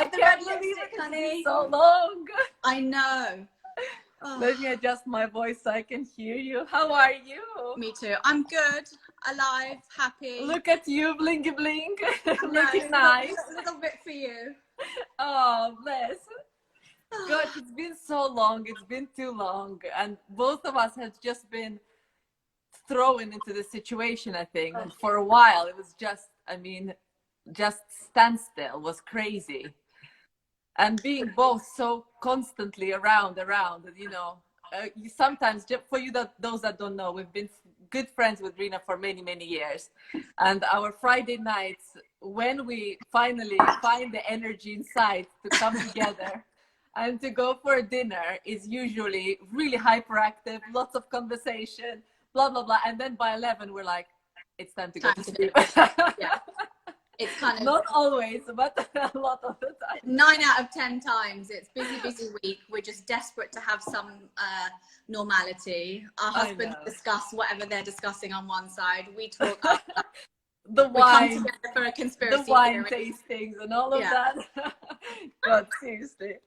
love the red lipstick, it's honey. been so long. I know. Oh. Let me adjust my voice so I can hear you. How are you? Me too. I'm good, alive, happy. Look at you, blinky blink, I know, looking nice. A little bit for you. Oh, bless. God, it's been so long. It's been too long. And both of us have just been thrown into the situation, I think. And for a while, it was just, I mean, just standstill was crazy. And being both so constantly around, you know, you sometimes, for you, those that don't know, we've been good friends with Reena for many, many years. And our Friday nights, when we finally find the energy inside to come together and to go for a dinner, is usually really hyperactive, lots of conversation, blah, blah, blah. And then by 11, we're like, it's time to go to sleep. Yeah. It's kind of not always, but a lot of the time. 9 out of 10 times it's busy week. We're just desperate to have some normality. Our husbands discuss whatever they're discussing on one side. We talk the we wine, come together for a conspiracy the wine theory. tastings and all of that. God, seriously.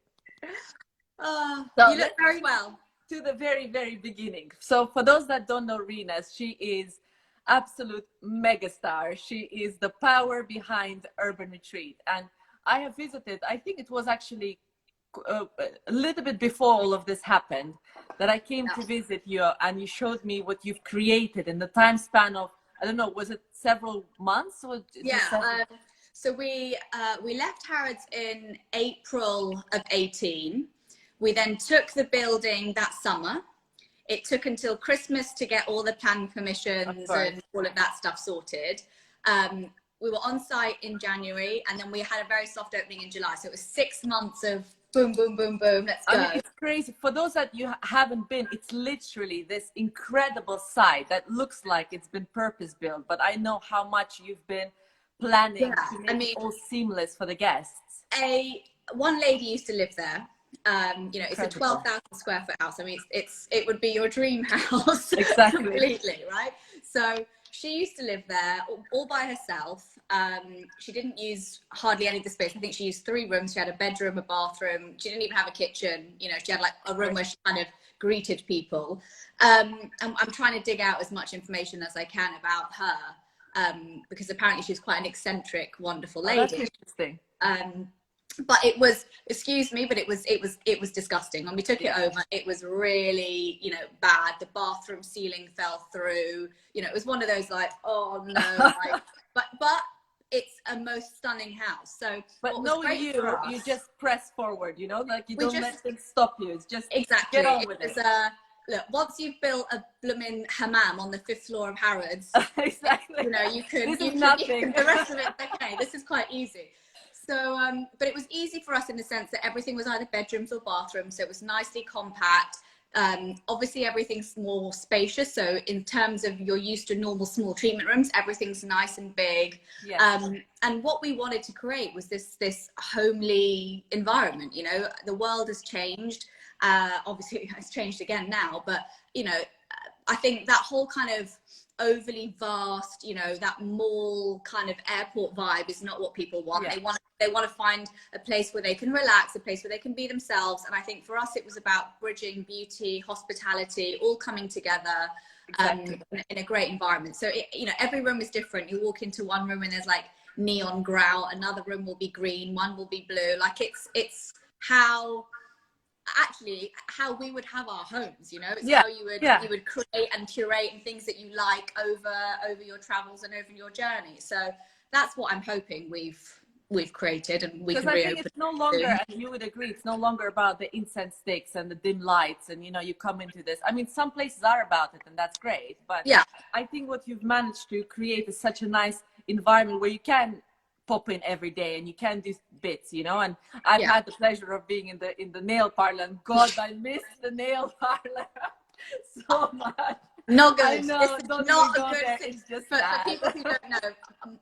So you look very well. To the very, very beginning. So for those that don't know Reena, she is absolute megastar. She is the power behind Urban Retreat. And I have visited, I think it was actually a little bit before all of this happened, that I came to visit you, and you showed me what you've created in the time span of, I don't know, was it several months? Or so we left Harrods in April of 18. We then took the building that summer. It took until Christmas to get all the planning permissions and all of that stuff sorted. We were on site in January, and then we had a very soft opening in July. So it was 6 months of boom, boom, boom, boom. Let's go. I mean, it's crazy. For those that you haven't been, it's literally this incredible site that looks like it's been purpose built. But I know how much you've been planning to make it all seamless for the guests. One lady used to live there. You know, it's a 12,000 square foot house. I mean, it would be your dream house. Exactly. Completely, right? So she used to live there all by herself. She didn't use hardly any of the space. I think she used 3 rooms. She had a bedroom, a bathroom. She didn't even have a kitchen. You know, she had like a room where she kind of greeted people. I'm trying to dig out as much information as I can about her, because apparently she's quite an eccentric, wonderful lady. That's interesting. But it was, excuse me, but it was disgusting. When we took it over, it was really, you know, bad. The bathroom ceiling fell through. You know, it was one of those like, oh no, like, but it's a most stunning house. So, but knowing you just press forward. You know, like you don't let things stop you. It's just exactly get on with it. Look, once you've built a blooming hammam on the 5th floor of Harrods, exactly. You know, you could. This is nothing. The rest of it, okay. This is quite easy. So, but it was easy for us in the sense that everything was either bedrooms or bathrooms. So it was nicely compact. Obviously everything's more spacious. So in terms of you're used to normal small treatment rooms, everything's nice and big. Yes. And what we wanted to create was this homely environment. You know, the world has changed. Obviously it's changed again now, but you know, I think that whole kind of overly vast, you know, that mall kind of airport vibe is not what people want. Yeah. They want to find a place where they can relax, a place where they can be themselves. And I think for us, it was about bridging beauty, hospitality, all coming together. Exactly. In a great environment. So, you know, every room is different. You walk into one room and there's like neon grout, another room will be green, one will be blue. Like it's how we would have our homes, you know. It's how you would create and curate and things that you like over your travels and over your journey. So that's what I'm hoping we've created, and we can reopen. I think it's no longer, and you would agree, it's no longer about the incense sticks and the dim lights and, you know, you come into this. I mean, some places are about it, and that's great. But yeah, I think what you've managed to create is such a nice environment where you can pop in every day and you can do bits, you know. And I've had the pleasure of being in the nail parlor, and God, I miss the nail parlor so much. Not good. I know, it's not a good thing. For people who don't know,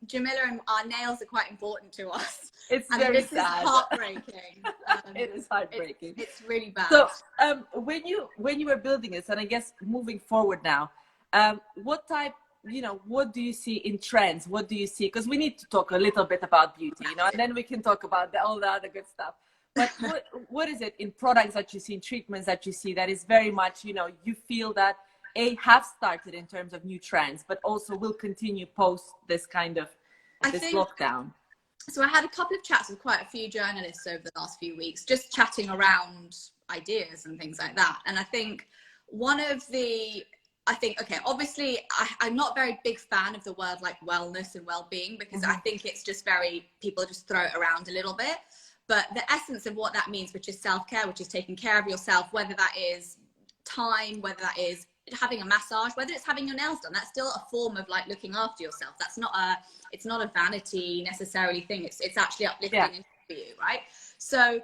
Jamila and our nails are quite important to us. It's and very this sad. Is heartbreaking. It is heartbreaking. It's really bad. So when you were building this, and I guess moving forward now, what type you know, what do you see in trends? What do you see? Because we need to talk a little bit about beauty, you know, and then we can talk about all the other good stuff. But what is it in products that you see, in treatments that you see, that is very much, you know, you feel that have started in terms of new trends, but also will continue post this kind of lockdown? So I had a couple of chats with quite a few journalists over the last few weeks, just chatting around ideas and things like that. And I think okay, obviously I'm not a very big fan of the word like wellness and well-being, because I think it's just people just throw it around a little bit. But the essence of what that means, which is self-care, which is taking care of yourself, whether that is time, whether that is having a massage, whether it's having your nails done, that's still a form of like looking after yourself. It's not a vanity necessarily thing. It's actually uplifting for you, right? So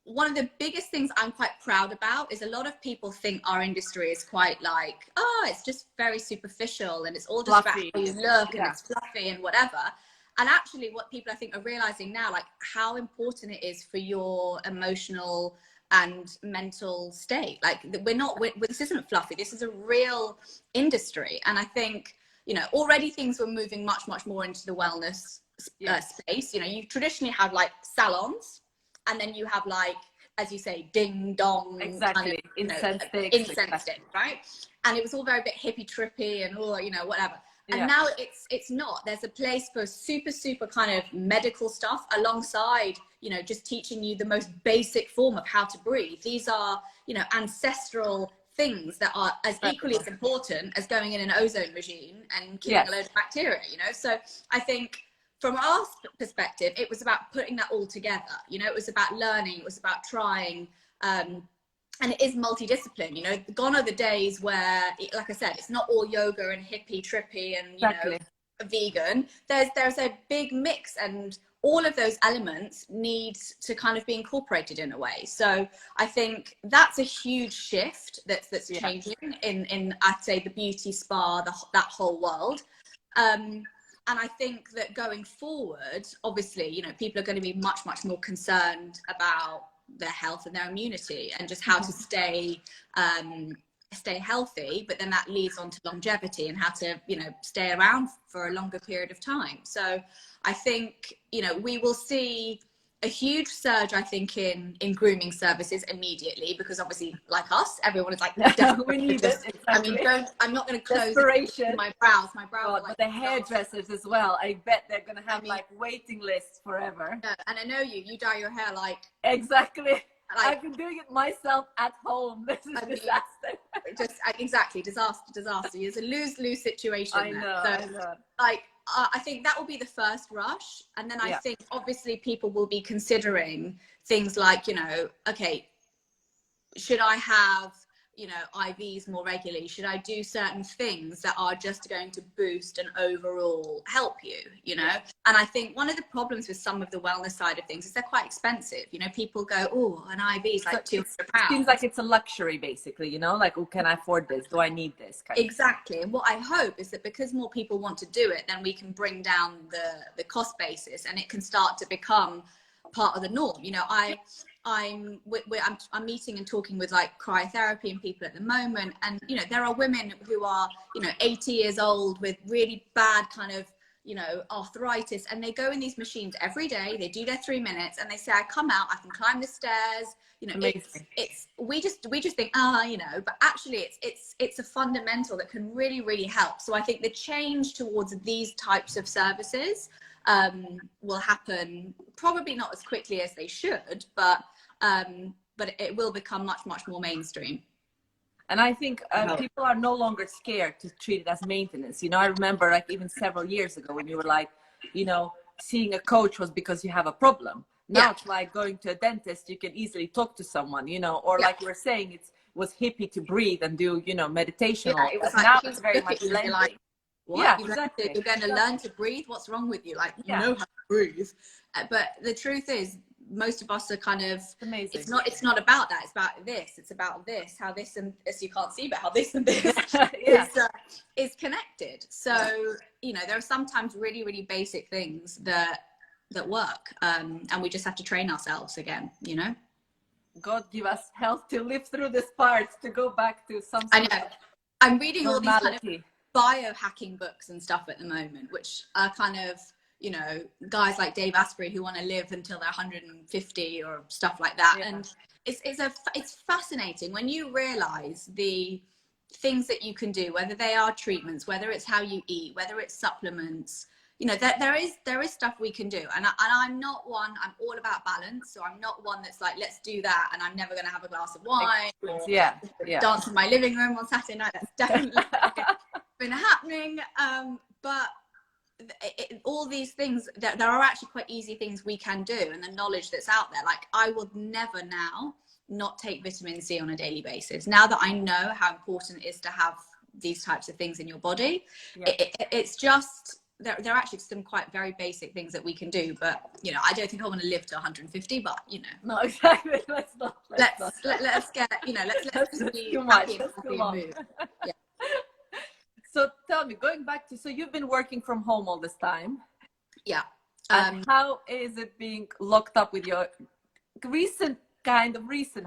one of the biggest things I'm quite proud about is a lot of people think our industry is quite like, oh, it's just very superficial and it's all just fluffy, about how you look and it's fluffy and whatever. And actually what people I think are realizing now, like how important it is for your emotional and mental state. Like this isn't fluffy. This is a real industry. And I think, you know, already things were moving much, much more into the wellness space. You know, you traditionally had like salons, and then you have like, as you say, ding dong, exactly, kind of, incense sticks, right? And it was all very bit hippie trippy and all, you know, whatever. And now it's not. There's a place for super kind of medical stuff alongside, you know, just teaching you the most basic form of how to breathe. These are, you know, ancestral things that are as equally as important as going in an ozone regime and killing a load of bacteria, you know? So I think from our perspective, it was about putting that all together. You know, it was about learning, it was about trying, and it is multidiscipline. You know, gone are the days where, like I said, it's not all yoga and hippie trippy and, you know, vegan. There's a big mix, and all of those elements need to kind of be incorporated in a way. So I think that's a huge shift that's changing in I'd say the beauty spa, that whole world. And I think that going forward, obviously, you know, people are going to be much more concerned about their health and their immunity and just how to stay healthy, but then that leads on to longevity and how to, you know, stay around for a longer period of time. So I think, you know, we will see a huge surge, I think, in grooming services immediately, because obviously, like us, everyone is like, we need it. Exactly. I mean, I'm not going to close my brows. My brows. But the hairdressers as well. I bet they're going to have like waiting lists forever. Yeah, and I know you dye your hair like. Exactly. Like, I've been doing it myself at home. This is disaster. Exactly, disaster. It's a lose-lose situation. I know. Like, I think that will be the first rush. And then I think obviously people will be considering things like, you know, okay, should I have, you know, IVs more regularly? Should I do certain things that are just going to boost and overall help you, you know? And I think one of the problems with some of the wellness side of things is they're quite expensive. You know, people go, oh, an IV is like £200. It seems like it's a luxury, basically, you know, like, oh, can I afford this? Do I need this? Exactly. And what I hope is that because more people want to do it, then we can bring down the cost basis, and it can start to become part of the norm. You know, I'm meeting and talking with like cryotherapy and people at the moment, and you know, there are women who are, you know, 80 years old with really bad kind of, you know, arthritis, and they go in these machines every day, they do their 3 minutes, and they say, I come out, I can climb the stairs, you know. We just think, you know, but actually it's a fundamental that can really help. So I think the change towards these types of services will happen, probably not as quickly as they should, but it will become much more mainstream. And I think people are no longer scared to treat it as maintenance. You know, I remember like even several years ago when you were like, you know, seeing a coach was because you have a problem. Now it's like going to a dentist, you can easily talk to someone, you know, or like you were saying, it was hippie to breathe and do, you know, meditation. It was like, now it's very much like, what? You're going to learn to breathe? What's wrong with you? Like, you know how to breathe. But the truth is, most of us are kind of, it's not about that. It's about this. It's about this, how this and this, you can't see, but how this and this is connected. So, you know, there are sometimes really basic things that work. And we just have to train ourselves again, you know? God give us health to live through this part, to go back to some sort of I'm reading normality. All these kind of biohacking books and stuff at the moment, which are kind of, you know, guys like Dave Asprey who want to live until they're 150 or stuff like that. Yeah. And it's fascinating when you realize the things that you can do, whether they are treatments, whether it's how you eat, whether it's supplements. You know, there is stuff we can do. And I'm not one, I'm all about balance. So I'm not one that's like, let's do that and I'm never going to have a glass of wine or dance in my living room on Saturday night. That's definitely been happening. But all these things, there are actually quite easy things we can do, and the knowledge that's out there. Like, I would never now not take vitamin C on a daily basis. Now that I know how important it is to have these types of things in your body, it's just... There are actually some quite very basic things that we can do, but you know, I don't think I want to live to 150. But you know, no, exactly. Let's get, you know, let's just be happy and move. Yeah. So tell me, going back to, so you've been working from home all this time. Yeah. And how is it being locked up with your recent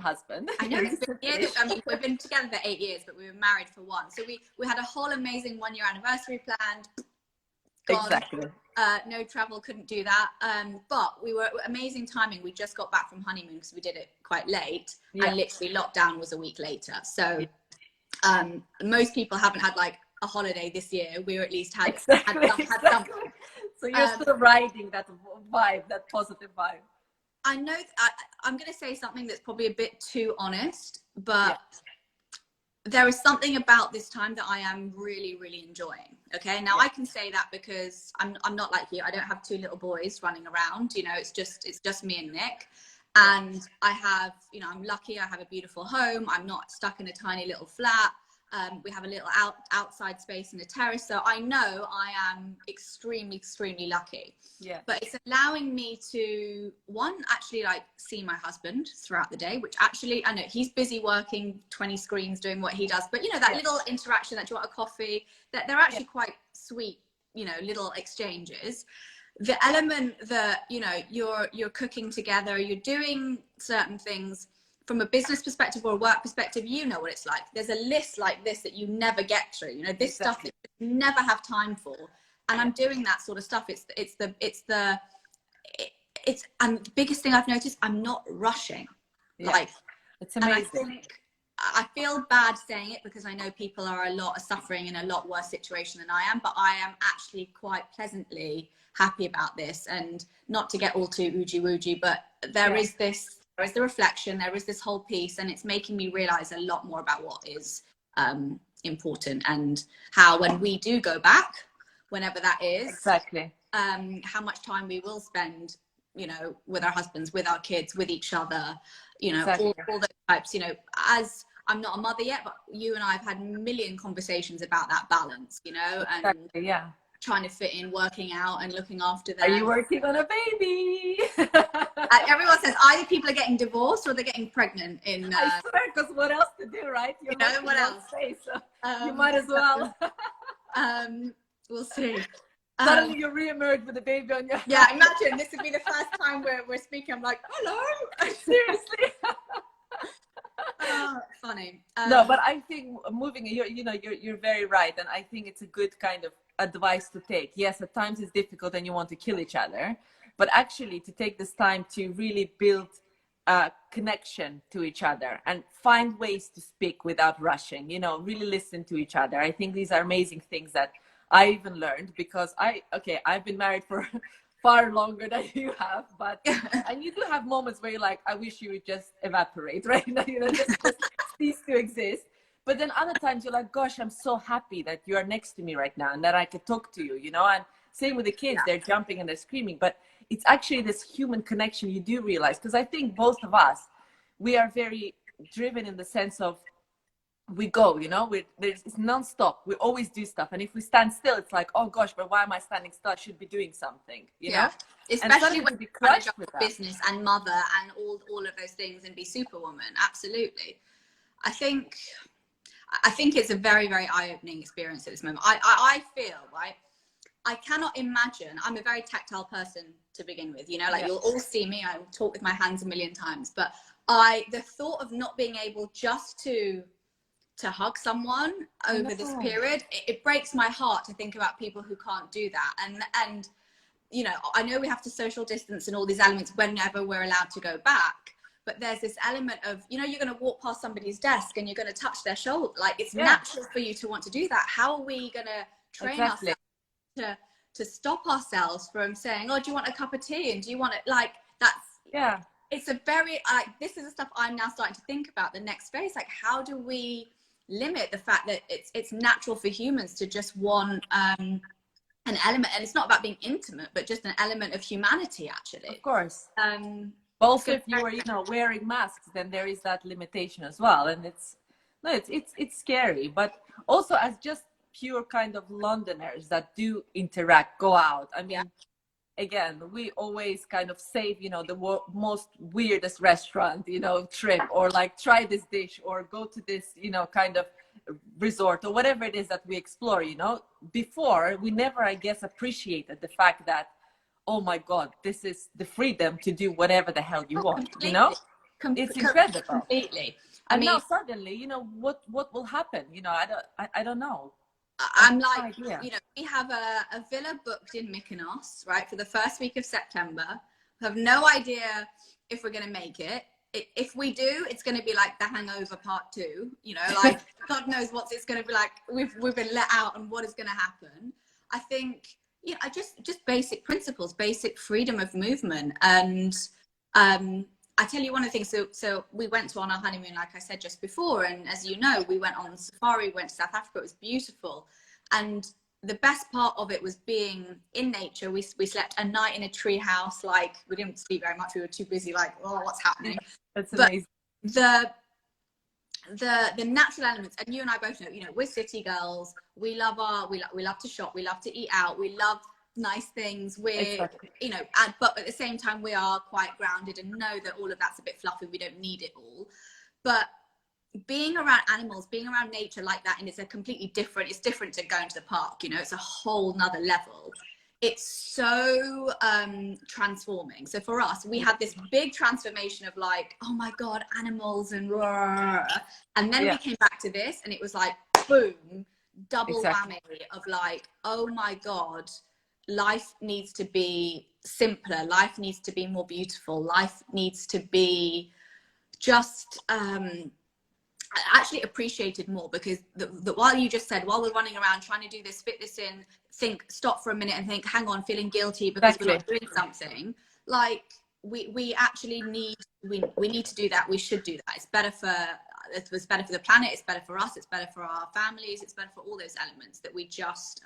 husband? I know. I mean, we've been together for 8 years, but we were married for 1. So we had a whole amazing 1-year anniversary planned. Gone. Exactly. No travel, couldn't do that. But we were amazing timing. We just got back from honeymoon because we did it quite late, and literally lockdown was a week later. So most people haven't had like a holiday this year. We were at least had something. So you're still riding that vibe, that positive vibe. I know I'm going to say something that's probably a bit too honest, but there is something about this time that I am really, really enjoying. Okay. Now I can say that because I'm not like you. I don't have 2 little boys running around, you know, it's just me and Nick. And I have, you know, I'm lucky. I have a beautiful home. I'm not stuck in a tiny little flat. We have a little outside space and a terrace. So I know I am extremely, extremely lucky. Yeah. But it's allowing me to, actually like see my husband throughout the day, which actually, I know he's busy working 20 screens doing what he does. But, you know, that little interaction, that do you want a coffee, that they're actually quite sweet, you know, little exchanges. The element that, you know, you're cooking together, you're doing certain things from a business perspective or a work perspective, you know what it's like. There's a list like this that you never get through, you know, this stuff that you never have time for. And I'm doing that sort of stuff. And the biggest thing I've noticed, I'm not rushing. Like, it's amazing. And I feel bad saying it because I know people are suffering in a lot worse situation than I am, but I am actually quite pleasantly happy about this. And not to get all too oogie-woogie, but there is the reflection, there is this whole piece, and it's making me realize a lot more about what is important, and how when we do go back, whenever that is, how much time we will spend, you know, with our husbands, with our kids, with each other, you know, all those types, you know, as I'm not a mother yet, but you and I have had a million conversations about that balance, you know, and trying to fit in working out and looking after them. Are you working on a baby? Everyone says either people are getting divorced or they're getting pregnant. I swear, because what else to do, right? You know what else? Say, so you might as well. We'll see. Suddenly you re-emerge with a baby on your Yeah, imagine this would be the first time we're speaking. I'm like, hello. Seriously. Funny. No, but I think moving, you're very right, and I think it's a good kind of advice to take. Yes, at times it's difficult and you want to kill each other, but actually to take this time to really build a connection to each other and find ways to speak without rushing, you know, really listen to each other. I think these are amazing things that I even learned, because I've been married for far longer than you have, but and you do have moments where you're like, I wish you would just evaporate, right? You know, just cease to exist. But then other times you're like, gosh, I'm so happy that you are next to me right now and that I could talk to you, you know. And same with the kids, they're jumping and they're screaming, but it's actually this human connection you do realize, because I think both of us, we are very driven in the sense of we go, you know, it's non-stop. We always do stuff, and if we stand still, it's like, oh gosh, but why am I standing still? I should be doing something, you know. Especially when you manage your business and mother and all of those things and be superwoman. Absolutely. I think it's a very, very eye-opening experience at this moment. I feel, right, I cannot imagine. I'm a very tactile person to begin with, you know, like you'll all see me, I talk with my hands a million times, but the thought of not being able just to to hug someone over this period. It breaks my heart to think about people who can't do that. And you know, I know we have to social distance and all these elements whenever we're allowed to go back, but there's this element of, you know, you're going to walk past somebody's desk and you're going to touch their shoulder. Like, it's natural for you to want to do that. How are we going to train ourselves to stop ourselves from saying, oh, do you want a cup of tea? And do you want it? Like, that's, it's a very, like, this is the stuff I'm now starting to think about the next phase. Like, how do we limit the fact that it's natural for humans to just want an element, and it's not about being intimate, but just an element of humanity, actually. Of course. Also, if you are, you know, wearing masks, then there is that limitation as well, and it's scary. But also, as just pure kind of Londoners that do interact, go out. I mean, again, we always kind of save, you know, the most weirdest restaurant, you know, trip, or like try this dish, or go to this, you know, kind of resort, or whatever it is that we explore. You know, before we never, I guess, appreciated the fact that, oh my God, this is the freedom to do whatever the hell you want. Completely. You know, it's incredible. Completely. I mean, now suddenly, you know, what will happen? You know, I don't know. I'm like, you know, we have a villa booked in Mykonos, right, for the first week of September. We have no idea if we're going to make it. If we do, it's going to be like The Hangover Part 2, you know, like God knows what it's going to be like. We've been let out and what is going to happen. I think, you know, just basic principles, basic freedom of movement. And I tell you one of the things, so we went on our honeymoon, like I said just before, and as you know, we went on safari, went to South Africa. It was beautiful, and the best part of it was being in nature. We slept a night in a tree house. Like, we didn't sleep very much, we were too busy, like, oh, what's happening? That's amazing. But the natural elements, and you and I both know, you know, we're city girls. We love we love to shop, we love to eat out, we love nice things. We're you know, but at the same time we are quite grounded and know that all of that's a bit fluffy, we don't need it all. But being around animals, being around nature like that, and it's different to going to the park, you know, it's a whole nother level. It's so transforming. So for us, we had this big transformation of like, oh my God, animals and roar. And then we came back to this and it was like, boom, double whammy of like, oh my God, life needs to be simpler, life needs to be more beautiful, life needs to be just actually appreciated more. Because while you just said, while we're running around trying to do this, fit this in, stop for a minute and think, hang on, feeling guilty because we're not doing something, like we actually need to do that. We should do that. It's better for the planet, it's better for us, it's better for our families, it's better for all those elements, that we just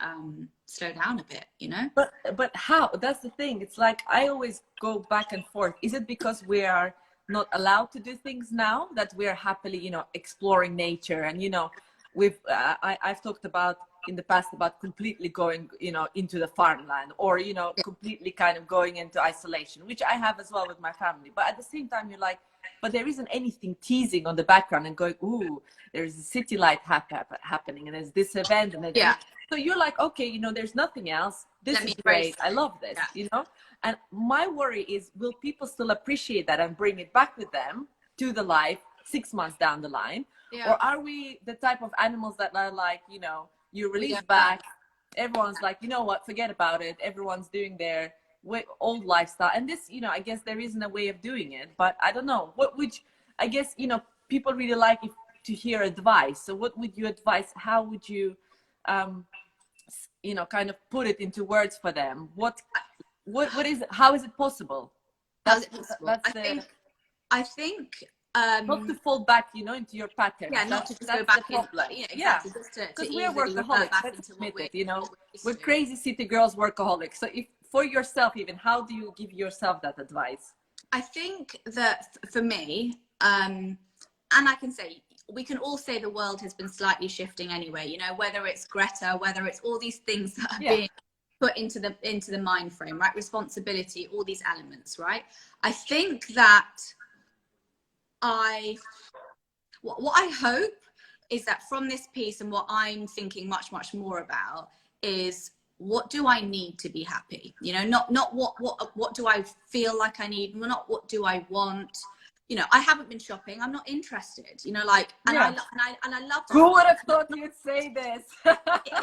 slow down a bit, you know. But how? That's the thing. It's like, I always go back and forth. Is it because we are not allowed to do things now that we are happily, you know, exploring nature? And, you know, I've talked about in the past about completely going, you know, into the farmland, or, you know, completely kind of going into isolation, which I have as well with my family. But at the same time, you're like, but there isn't anything teasing on the background and going, ooh, there's a city light happening, and there's this event, and then so you're like, okay, you know, there's nothing else. This is great. I love this, you know. And my worry is, will people still appreciate that and bring it back with them to the life 6 months down the line? Or are we the type of animals that are like, you know, you release back, everyone's like, you know what, forget about it, everyone's doing their old lifestyle. And this, you know, I guess there isn't a way of doing it, but I don't know I guess, you know, people really like to hear advice. So what would you advise? How would you you know, kind of put it into words for them? What is it? How is it possible? How is it possible? I think not to fall back, you know, into your pattern. Not to just go back in, exactly. Because we're workaholics. Let's admit it, you know, we're crazy city girls, workaholics. So if for yourself, even, how do you give yourself that advice? I think that for me, and I can say, we can all say the world has been slightly shifting anyway, you know, whether it's Greta, whether it's all these things that are being put into the mind frame, right? Responsibility, all these elements, right? I think that what I hope is that from this piece, and what I'm thinking much more about, is, what do I need to be happy? You know, not what do I feel like I need, not what do I want, you know, I haven't been shopping. I'm not interested, you know, like, and I love to. Who would have thought you'd say this?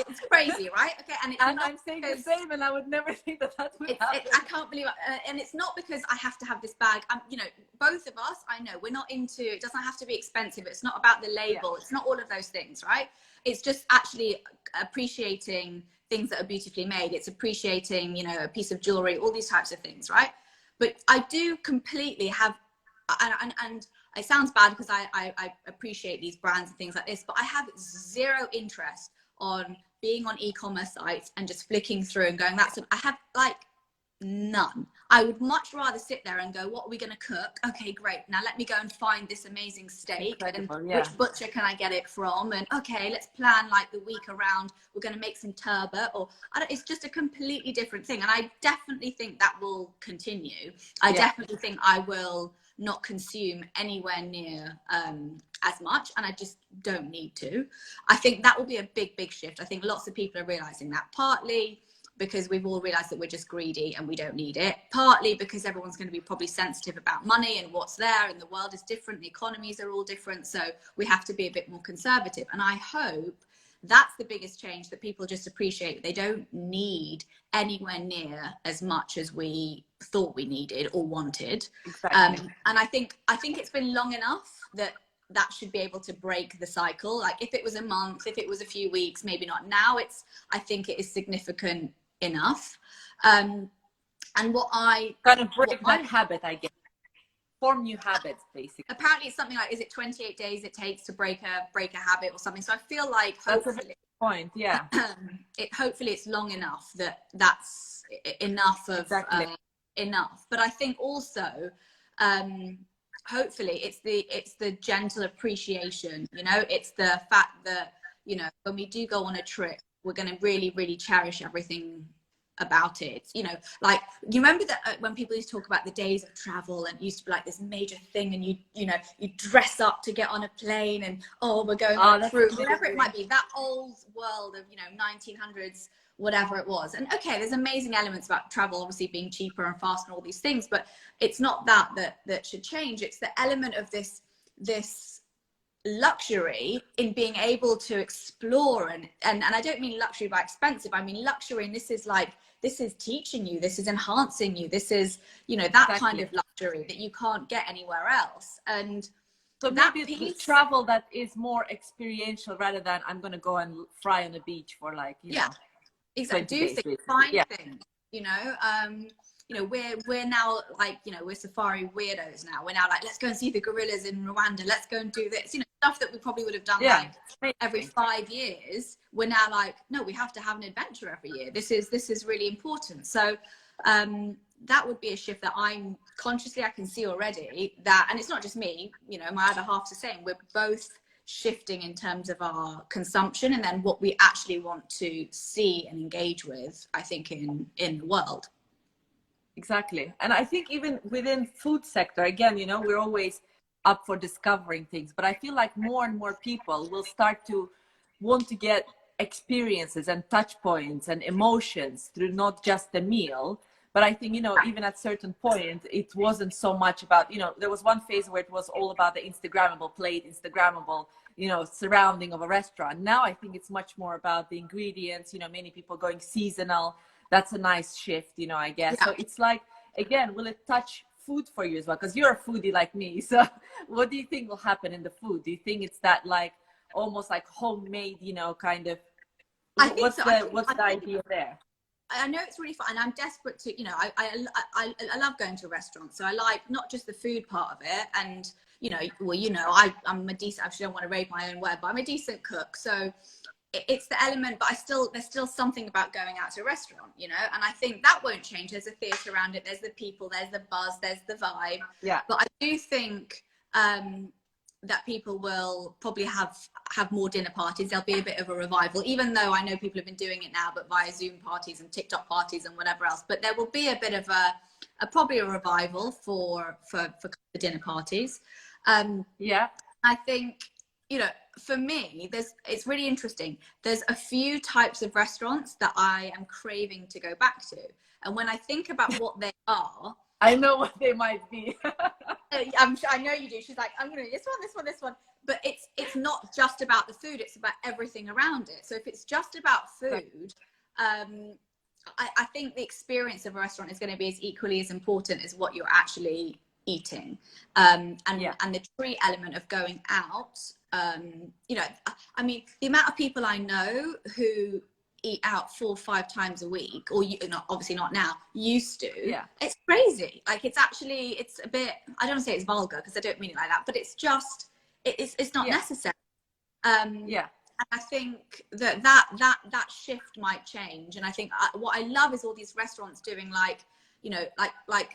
It's crazy, right? Okay, and I'm saying the same, and I would never think that would happen. I can't believe it. And it's not because I have to have this bag. You know, both of us, I know, we're not into, it doesn't have to be expensive. It's not about the label. It's not all of those things, right? It's just actually appreciating things that are beautifully made. It's appreciating, you know, a piece of jewelry, all these types of things, right? But I do completely have, and it sounds bad because I appreciate these brands and things like this, but I have zero interest on being on e-commerce sites and just flicking through and going, I have like none. I would much rather sit there and go, what are we going to cook? Okay, great. Now let me go and find this amazing steak. Incredible, and which butcher can I get it from? And okay, let's plan like the week around. We're going to make some turbot, or it's just a completely different thing. And I definitely think that will continue. I definitely think I will not consume anywhere near as much, and I just don't need to. I think that will be a big shift. I think lots of people are realizing that, partly because we've all realized that we're just greedy and we don't need it, partly because everyone's going to be probably sensitive about money and what's there, and the world is different, the economies are all different, so we have to be a bit more conservative. And I hope that's the biggest change, that people just appreciate they don't need anywhere near as much as we thought we needed or wanted. Exactly. And I think it's been long enough that should be able to break the cycle. Like if it was a month, if it was a few weeks, maybe not. Now I think it is significant enough. And what I kind of break that habit, I guess. Form new habits, basically. Apparently it's something like, is it 28 days it takes to break a habit or something? So I feel like that's a good point. Hopefully it's long enough that's enough of enough. But I think also hopefully it's the gentle appreciation, you know, it's the fact that, you know, when we do go on a trip, we're going to really cherish everything about it. You know, like, you remember that when people used to talk about the days of travel, and it used to be like this major thing, and you know, you dress up to get on a plane, and we're going through whatever it might be, that old world of, you know, 1900s, whatever it was. And okay, there's amazing elements about travel obviously being cheaper and faster and all these things, but it's not that should change. It's the element of this luxury in being able to explore, and I don't mean luxury by expensive, I mean luxury, and this is teaching you, this is enhancing you, this is, you know, that kind of luxury that you can't get anywhere else. And so maybe travel that is more experiential rather than I'm going to go and fry on the beach for like, you know, exactly, do things, find things, you know. You know, we're now like, you know, we're safari weirdos now. We're now like, let's go and see the gorillas in Rwanda. Let's go and do this. You know, stuff that we probably would have done like every 5 years. We're now like, no, we have to have an adventure every year. This is really important. So that would be a shift that I'm consciously, I can see already that, and it's not just me, you know, my other half's the same. We're both shifting in terms of our consumption and then what we actually want to see and engage with, I think, in the world. Exactly. And I think even within food sector, again, you know, we're always up for discovering things, but I feel like more and more people will start to want to get experiences and touch points and emotions through not just the meal. But I think, you know, even at certain point, it wasn't so much about, you know, there was one phase where it was all about the Instagrammable plate, Instagrammable, you know, surrounding of a restaurant. Now I think it's much more about the ingredients, you know, many people going seasonal. That's a nice shift, you know, I guess. So it's like, again, will it touch food for you as well? Because you're a foodie like me. So what do you think will happen in the food? Do you think it's that like almost like homemade, you know, kind of, what's the idea there? I know it's really fun, and I'm desperate to, you know, I love going to a restaurant. So I like not just the food part of it, and, you know, well, you know, I'm a decent, I actually don't want to rate my own word, but I'm a decent cook. So it's the element, but there's still something about going out to a restaurant, you know, and I think that won't change. There's a theatre around it, there's the people, there's the buzz, there's the vibe. Yeah. But I do think that people will probably have more dinner parties. There'll be a bit of a revival, even though I know people have been doing it now, but via Zoom parties and TikTok parties and whatever else. But there will be a bit of probably a revival for the dinner parties. I think, you know, for me, it's really interesting. There's a few types of restaurants that I am craving to go back to. And when I think about what they are, I know what they might be. I know you do. She's like, I'm gonna do this one. But it's not just about the food, it's about everything around it. So if it's just about food, I think the experience of a restaurant is going to be as equally as important as what you're actually eating. And the treat element of going out, you know, I mean, the amount of people I know who eat out 4 or 5 times a week, or obviously not now, used to, it's crazy. Like, it's a bit, I don't want to say it's vulgar because I don't mean it like that, but it's just, it's not necessary. And I think that shift might change. And I think what I love is all these restaurants doing, like, you know, like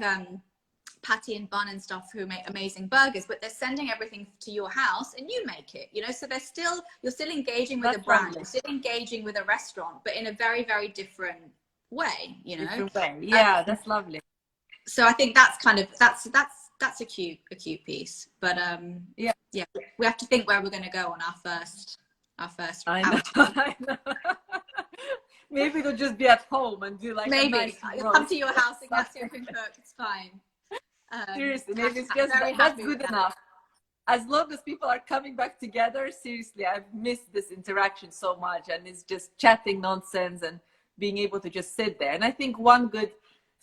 Patty and Bun and stuff, who make amazing burgers, but they're sending everything to your house and you make it, you know. So you're still engaging with a brand, you're still engaging with a restaurant, but in a very, very different way, you know. Different way. Yeah, that's lovely. So I think that's kind of that's a cute piece. But we have to think where we're going to go on our first I know. Maybe they'll just be at home and do like maybe a nice come to your house and Ignacio can cook. It's fine. Seriously, maybe it's just that's good enough. As long as people are coming back together, seriously, I've missed this interaction so much, and it's just chatting nonsense and being able to just sit there. And I think one good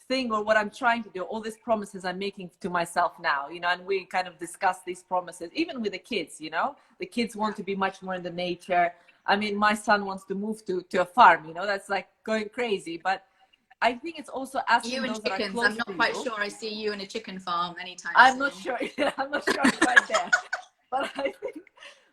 thing, or what I'm trying to do, all these promises I'm making to myself now, you know, and we kind of discuss these promises, even with the kids, you know, the kids want to be much more in the nature. I mean, my son wants to move to a farm, you know, that's like going crazy. But I think it's also asking you and those chickens. That are close I'm not to quite you. sure I see you in a chicken farm anytime I'm soon. not sure. Yeah, I'm not sure I'm quite there.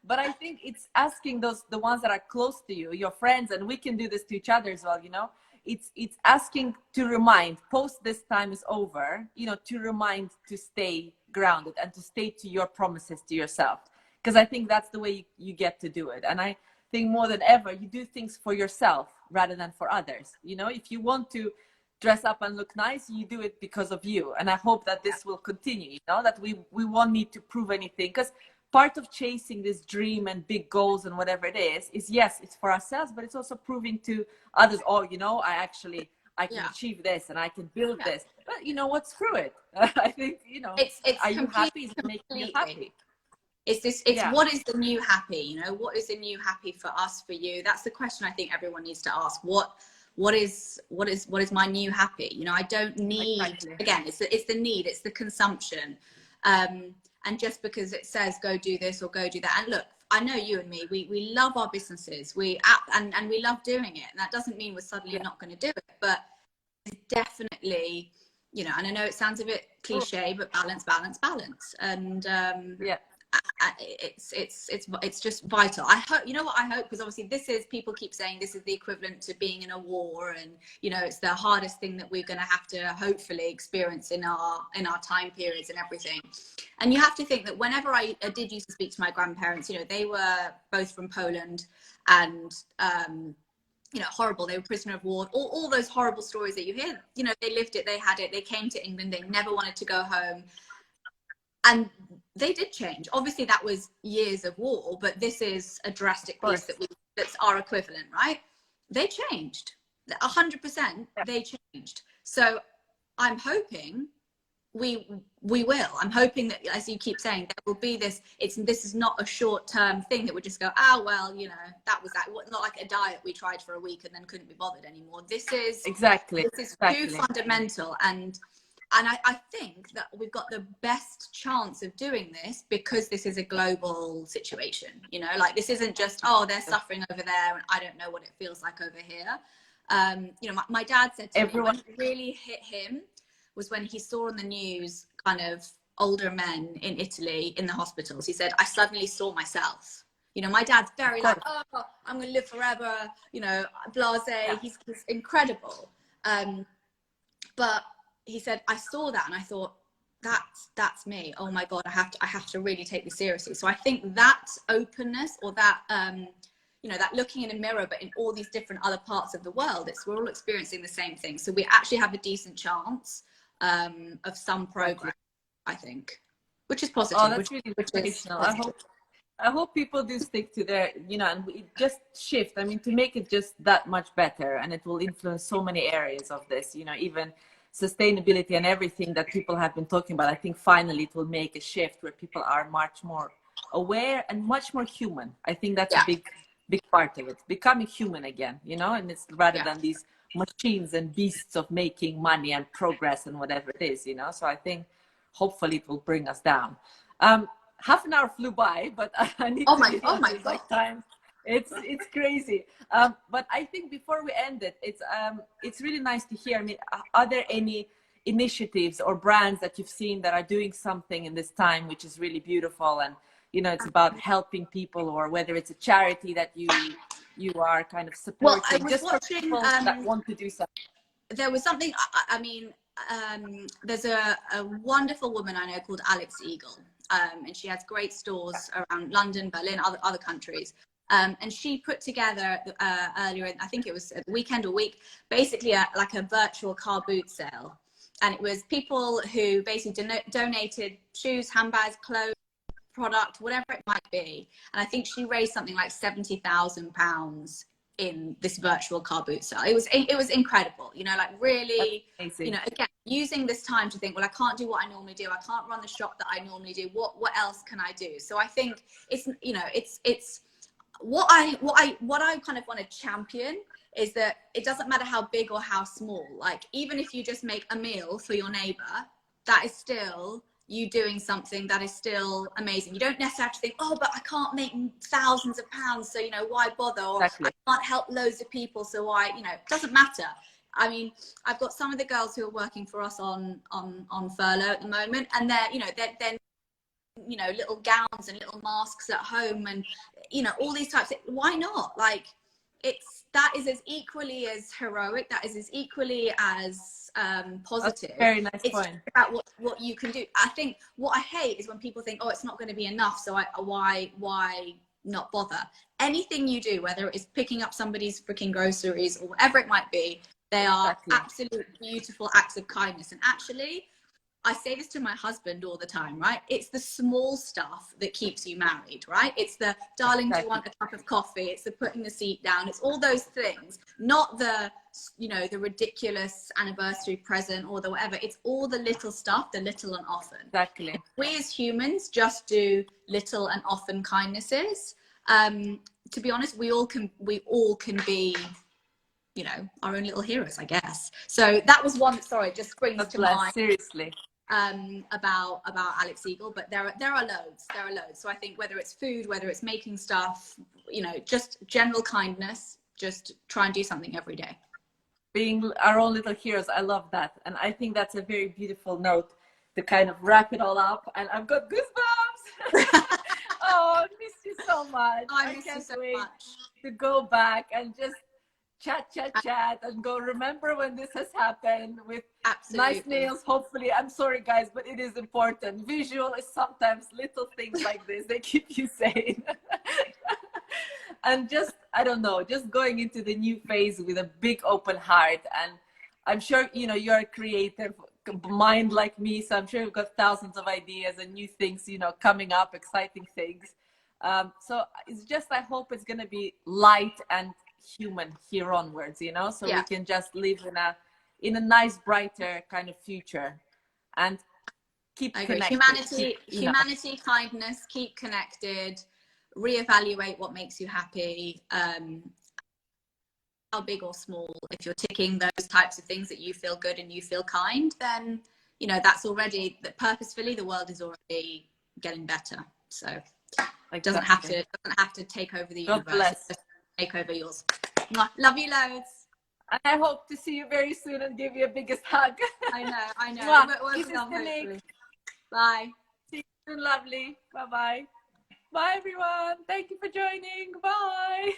But I think it's asking the ones that are close to you, your friends, and we can do this to each other as well, you know. It's asking to remind, post this time is over, you know, to remind to stay grounded and to stay to your promises to yourself. Because I think that's the way you get to do it. And I think more than ever, you do things for yourself rather than for others. You know, if you want to dress up and look nice, you do it because of you. And I hope that this will continue, you know, that we won't need to prove anything. Because part of chasing this dream and big goals and whatever it is yes, it's for ourselves, but it's also proving to others, oh, you know, I can achieve this and I can build this. But you know what, screw it. I think, you know, it's are you happy? Is it making you happy? What is the new happy? You know, what is the new happy for us, for you? That's the question I think everyone needs to ask. What is my new happy? You know, I don't need, again, it's the need, it's the consumption. And just because it says go do this or go do that, and look, I know you and me, we love our businesses, and we love doing it, and that doesn't mean we're suddenly not going to do it, but it's definitely, you know, and I know it sounds a bit cliche, but balance, and it's just vital. I hope, you know what I hope, because obviously this is, people keep saying this is the equivalent to being in a war, and you know, it's the hardest thing that we're going to have to hopefully experience in our time periods and everything. And you have to think that whenever I did used to speak to my grandparents, you know, they were both from Poland, and you know, horrible, they were prisoner of war, all those horrible stories that you hear, you know, they lived it, they had it, they came to England, they never wanted to go home. And they did change. Obviously, that was years of war, but this is a drastic piece that's our equivalent, right? They changed. 100%, they changed. So I'm hoping we will. I'm hoping that, as you keep saying, there will be this. This is not a short-term thing that would just go, well, you know, that was that. Not like a diet we tried for a week and then couldn't be bothered anymore. This is too fundamental, and I think that we've got the best chance of doing this because this is a global situation, you know, like this isn't just, oh, they're suffering over there and I don't know what it feels like over here. You know, my dad said to me, what really hit him was when he saw on the news kind of older men in Italy in the hospitals. He said, I suddenly saw myself. You know, my dad's very like, oh, I'm going to live forever, you know, blasé. He's incredible. But he said, I saw that and I thought, that's me. Oh my God, I have to really take this seriously. So I think that openness, or that, you know, that looking in a mirror, but in all these different other parts of the world, we're all experiencing the same thing. So we actually have a decent chance of some progress, I think, which is positive. Oh, that's really motivational. I hope people do stick to their, you know, and we just shift. I mean, to make it just that much better, and it will influence so many areas of this, you know, even sustainability and everything that people have been talking about, I think finally it will make a shift where people are much more aware and much more human. I think that's a big part of it, becoming human again, you know, and it's rather than these machines and beasts of making money and progress and whatever it is, you know. So I think hopefully it will bring us down. Half an hour flew by, but I need to get into like time. It's crazy. But I think before we end it, it's really nice to hear. I mean, are there any initiatives or brands that you've seen that are doing something in this time which is really beautiful, and you know, it's about helping people, or whether it's a charity that you are kind of supporting, well, I was just watching, for people that want to do something? There was something, I mean, there's a wonderful woman I know called Alex Eagle, and she has great stores around London, Berlin, other countries. And she put together earlier, I think it was a weekend or week, basically like a virtual car boot sale. And it was people who basically donated shoes, handbags, clothes, product, whatever it might be. And I think she raised something like £70,000 in this virtual car boot sale. It was incredible, you know, like really, you know, again, using this time to think, well, I can't do what I normally do. I can't run the shop that I normally do. What else can I do? So I think it's, you know, it's what I kind of want to champion is that it doesn't matter how big or how small. Like, even if you just make a meal for your neighbor, that is still you doing something that is still amazing. You don't necessarily have to think, oh, but I can't make thousands of pounds, so, you know, why bother? Or I can't help loads of people, so why, you know, it doesn't matter. I mean, I've got some of the girls who are working for us on furlough at the moment, and they're, you know, they're you know, little gowns and little masks at home, and, you know, all these types of, why not? Like, that is as equally as heroic, that is as equally as positive. That's a very nice it's point. about what you can do. I think what I hate is when people think, oh, it's not going to be enough, so why not bother? Anything you do, whether it's picking up somebody's freaking groceries or whatever it might be, they are absolute beautiful acts of kindness. And actually, I say this to my husband all the time, right? It's the small stuff that keeps you married, right? It's the, darling, do you want a cup of coffee? It's the putting the seat down. It's all those things, not the, you know, the ridiculous anniversary present or the whatever. It's all the little stuff, the little and often. Exactly. If we as humans just do little and often kindnesses, to be honest, we all can be, you know, our own little heroes, I guess. So that was one, sorry, just springs to mind. Seriously. About Alex Eagle, but there are loads. So I think whether it's food, whether it's making stuff, you know, just general kindness, just try and do something every day. Being our own little heroes, I love that, and I think that's a very beautiful note to kind of wrap it all up. And I've got goosebumps. Oh, I miss you so much. I miss you so much. To go back and just chat and go, remember when this has happened, with nice nails, hopefully. I'm sorry guys, but it is important. Visual is sometimes little things like this, they keep you sane. And just, I don't know, just going into the new phase with a big open heart. And I'm sure, you know, you're a creative mind like me, so I'm sure you've got thousands of ideas and new things, you know, coming up, exciting things. So it's just, I hope it's going to be light and human here onwards, you know, so we can just live in a nice, brighter kind of future, and keep connected. Humanity, kindness, keep connected, reevaluate what makes you happy, how big or small. If you're ticking those types of things that you feel good and you feel kind, then, you know, that's already, that purposefully the world is already getting better. So it doesn't have to take over the universe. Take over yours. Love you loads. And I hope to see you very soon and give you a biggest hug. I know. This is the link. Bye. See you soon, lovely. Bye-bye. Bye, everyone. Thank you for joining. Bye.